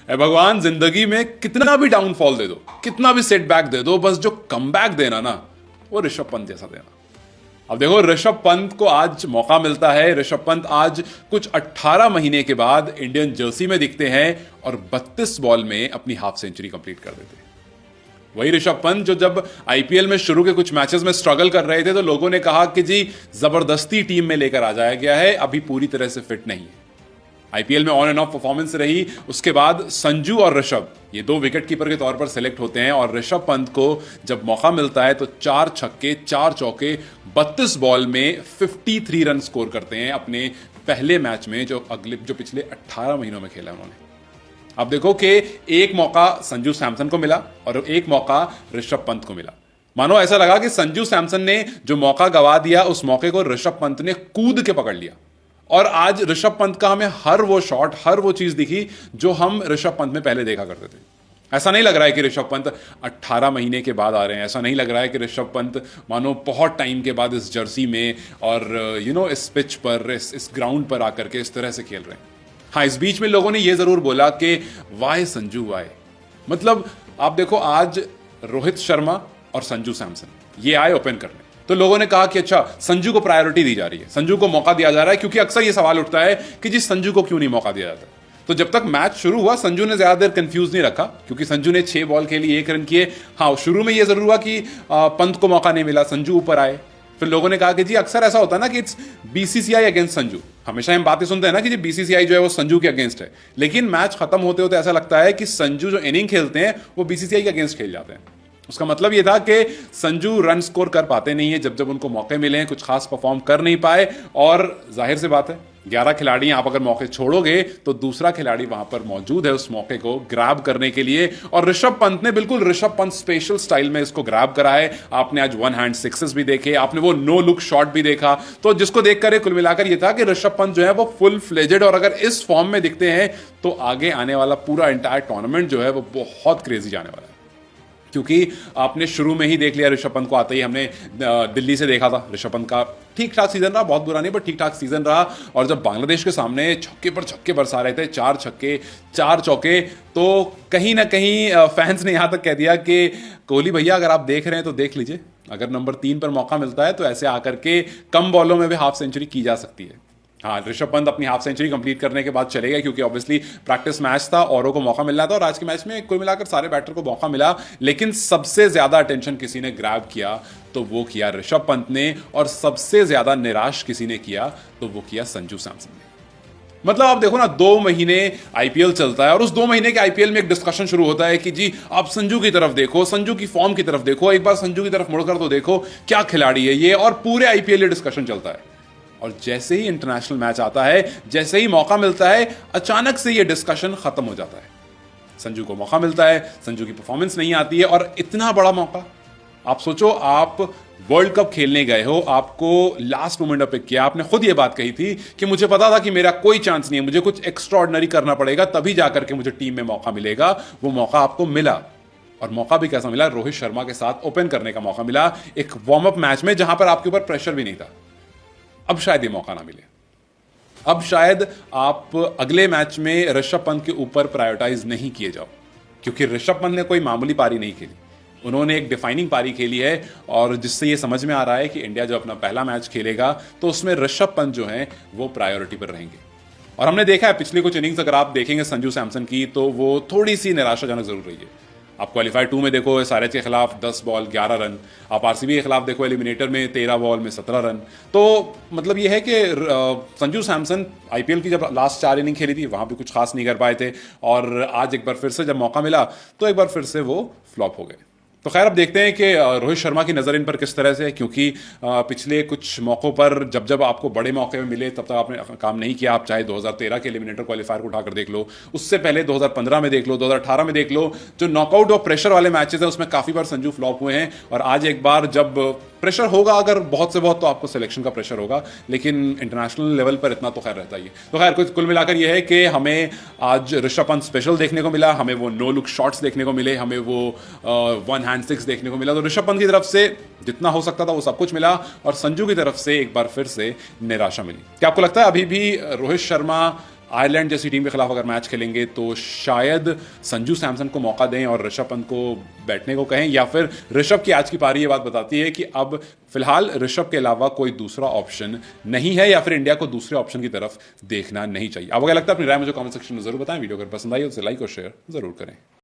ए भगवान, जिंदगी में कितना भी डाउनफॉल दे दो, कितना भी सेटबैक दे दो, बस जो कमबैक देना ना, वो ऋषभ पंत जैसा देना। अब देखो, ऋषभ पंत को आज मौका मिलता है। ऋषभ पंत आज कुछ 18 महीने के बाद इंडियन जर्सी में दिखते हैं और 32 बॉल में अपनी हाफ सेंचुरी कंप्लीट कर देते हैं। वही ऋषभ पंत जो जब आईपीएल में शुरू के कुछ मैचेस में स्ट्रगल कर रहे थे तो लोगों ने कहा कि जी जबरदस्ती टीम में लेकर आ जाया गया है, अभी पूरी तरह से फिट नहीं है। आईपीएल में ऑन एंड ऑफ परफॉर्मेंस रही। उसके बाद संजू और ऋषभ, ये दो विकेट कीपर के तौर पर सिलेक्ट होते हैं और ऋषभ पंत को जब मौका मिलता है तो 4 छक्के 4 चौके 32 बॉल में 53 रन स्कोर करते हैं अपने पहले मैच में जो पिछले 18 महीनों में खेला उन्होंने। अब देखो कि एक मौका संजू सैमसन को मिला और एक मौका ऋषभ पंत को मिला। मानो ऐसा लगा कि संजू सैमसन ने जो मौका गवा दिया, उस मौके को ऋषभ पंत ने कूद के पकड़ लिया। और आज ऋषभ पंत का हमें हर वो शॉट, हर वो चीज दिखी जो हम ऋषभ पंत में पहले देखा करते थे। ऐसा नहीं लग रहा है कि ऋषभ पंत 18 महीने के बाद आ रहे हैं। ऐसा नहीं लग रहा है कि ऋषभ पंत मानो बहुत टाइम के बाद इस जर्सी में और इस पिच पर, इस ग्राउंड पर आकर के इस तरह से खेल रहे हैं। हाँ, इस बीच में लोगों ने यह जरूर बोला कि वाई संजू वाई। मतलब आप देखो, आज रोहित शर्मा और संजू सैमसन ये आए ओपन करने, तो लोगों ने कहा कि अच्छा, संजू को प्रायोरिटी दी जा रही है, संजू को मौका दिया जा रहा है, क्योंकि अक्सर ये सवाल उठता है कि जी संजू को क्यों नहीं मौका दिया जाता। तो जब तक मैच शुरू हुआ संजू ने ज्यादा देर कंफ्यूज नहीं रखा, क्योंकि संजू ने 6 बॉल खेली, 1 रन किए। हाँ, शुरू में यह जरूर हुआ कि पंत को मौका नहीं मिला, संजू ऊपर आए। फिर लोगों ने कहा कि जी अक्सर ऐसा होता है ना कि इट्स बीसीसीआई अगेंस्ट संजू। हमेशा हम बातें सुनते हैं ना कि जी बीसीसीआई जो है वो संजू के अगेंस्ट है, लेकिन मैच खत्म होते होते ऐसा लगता है कि संजू जो इनिंग खेलते हैं वो बीसीसीआई के अगेंस्ट खेल जाते हैं। उसका मतलब यह था कि संजू रन स्कोर कर पाते नहीं है, जब जब उनको मौके मिले हैं कुछ खास परफॉर्म कर नहीं पाए। और जाहिर सी बात है, 11 खिलाड़ी आप अगर मौके छोड़ोगे तो दूसरा खिलाड़ी वहां पर मौजूद है उस मौके को ग्रैब करने के लिए। और ऋषभ पंत ने बिल्कुल ऋषभ पंत स्पेशल स्टाइल में इसको ग्रैब करा है। आपने आज 1 हैंड सिक्सेस भी देखे, आपने वो नो लुक शॉट भी देखा, तो जिसको देखकर कुल मिलाकर ये था कि ऋषभ पंत जो है वो फुल फ्लेजेड, और अगर इस फॉर्म में दिखते हैं तो आगे आने वाला पूरा एंटायर टूर्नामेंट जो है वो बहुत क्रेजी जाने वाला है। क्योंकि आपने शुरू में ही देख लिया ऋषभ पंत को आते ही, हमने दिल्ली से देखा था ऋषभ पंत का ठीक ठाक सीजन रहा, बहुत बुरा नहीं पर ठीक ठाक सीजन रहा। और जब बांग्लादेश के सामने छक्के पर छक्के बरसा रहे थे, 4 छक्के 4 चौके, तो कहीं ना कहीं फैंस ने यहां तक कह दिया कि कोहली भैया अगर आप देख रहे हैं तो देख लीजिए, अगर नंबर 3 पर मौका मिलता है तो ऐसे आकर के कम बॉलों में भी हाफ सेंचुरी की जा सकती है। हाँ, ऋषभ पंत अपनी हाफ सेंचुरी कंप्लीट करने के बाद चले गए, क्योंकि ऑब्वियसली प्रैक्टिस मैच था, औरों को मौका मिलना था। और आज के मैच में कुल मिलाकर सारे बैटर को मौका मिला, लेकिन सबसे ज्यादा अटेंशन किसी ने ग्रैब किया तो वो किया ऋषभ पंत ने, और सबसे ज्यादा निराश किसी ने किया तो वो किया संजू सैमसन ने। मतलब आप देखो ना, 2 महीने आईपीएल चलता है और उस 2 महीने के आईपीएल में एक डिस्कशन शुरू होता है कि जी आप संजू की तरफ देखो, संजू की फॉर्म की तरफ देखो, एक बार संजू की तरफ मुड़कर तो देखो क्या खिलाड़ी है ये, और पूरे आईपीएल डिस्कशन चलता है। और जैसे ही इंटरनेशनल मैच आता है, जैसे ही मौका मिलता है, अचानक से ये डिस्कशन खत्म हो जाता है। संजू को मौका मिलता है, संजू की परफॉर्मेंस नहीं आती है, और इतना बड़ा मौका। आप सोचो, आप वर्ल्ड कप खेलने गए हो, आपको लास्ट मोमेंट पे किया, आपने खुद ये बात कही थी कि मुझे पता था कि मेरा कोई चांस नहीं है, मुझे कुछ एक्स्ट्राऑर्डिनरी करना पड़ेगा तभी जाकर के मुझे टीम में मौका मिलेगा। वो मौका आपको मिला, और मौका भी कैसा मिला, रोहित शर्मा के साथ ओपन करने का मौका मिला, एक वार्म अप मैच में जहां पर आपके ऊपर प्रेशर भी नहीं था। अब शायद ये मौका ना मिले, अब शायद आप अगले मैच में ऋषभ पंत के ऊपर प्रायोरिटाइज नहीं किए जाओ, क्योंकि ऋषभ पंत ने कोई मामूली पारी नहीं खेली, उन्होंने एक डिफाइनिंग पारी खेली है। और जिससे ये समझ में आ रहा है कि इंडिया जो अपना पहला मैच खेलेगा तो उसमें ऋषभ पंत जो है वो प्रायोरिटी पर रहेंगे। और हमने देखा है पिछले कुछ इनिंग्स अगर आप देखेंगे संजू सैमसन की, तो वो थोड़ी सी निराशाजनक जरूर रही है। आप क्वालीफायर 2 में देखो एसआरएच के खिलाफ 10 बॉल 11 रन, आप आरसीबी के खिलाफ देखो एलिमिनेटर में 13 बॉल में 17 रन। तो मतलब ये है कि संजू सैमसन आईपीएल की जब लास्ट 4 इनिंग खेली थी वहां भी कुछ खास नहीं कर पाए थे, और आज एक बार फिर से जब मौका मिला तो एक बार फिर से वो फ्लॉप हो गए। तो खैर अब देखते हैं कि रोहित शर्मा की नज़र इन पर किस तरह से है, क्योंकि पिछले कुछ मौक़ों पर जब जब आपको बड़े मौके में मिले तब तक आपने काम नहीं किया। आप चाहे 2013 के एलिमिनेटर क्वालिफायर को उठाकर देख लो, उससे पहले 2015 में देख लो, 2018 में देख लो, जो नॉकआउट और प्रेशर वाले मैचेस हैं उसमें काफ़ी बार संजू फ्लॉप हुए हैं। और आज एक बार जब प्रेशर होगा, अगर बहुत से बहुत तो आपको सिलेक्शन का प्रेशर होगा, लेकिन इंटरनेशनल लेवल पर इतना तो खैर रहता ही है। तो खैर कुल मिलाकर यह है कि हमें आज ऋषभ पंत स्पेशल देखने को मिला, हमें वो नो लुक शॉट्स देखने को मिले, हमें वो 1 हैंड 6 देखने को मिला। तो ऋषभ पंत की तरफ से जितना हो सकता था वो सब कुछ मिला, और संजू की तरफ से एक बार फिर से निराशा मिली। क्या आपको लगता है अभी भी रोहित शर्मा आयरलैंड जैसी टीम के खिलाफ अगर मैच खेलेंगे तो शायद संजू सैमसन को मौका दें और ऋषभ पंत को बैठने को कहें, या फिर ऋषभ की आज की पारी ये बात बताती है कि अब फिलहाल ऋषभ के अलावा कोई दूसरा ऑप्शन नहीं है, या फिर इंडिया को दूसरे ऑप्शन की तरफ देखना नहीं चाहिए। आपको क्या लगता है? अपनी राय मुझे कमेंट सेक्शन में जरूर बताएं। वीडियो अगर पसंद आई तो लाइक और शेयर जरूर करें।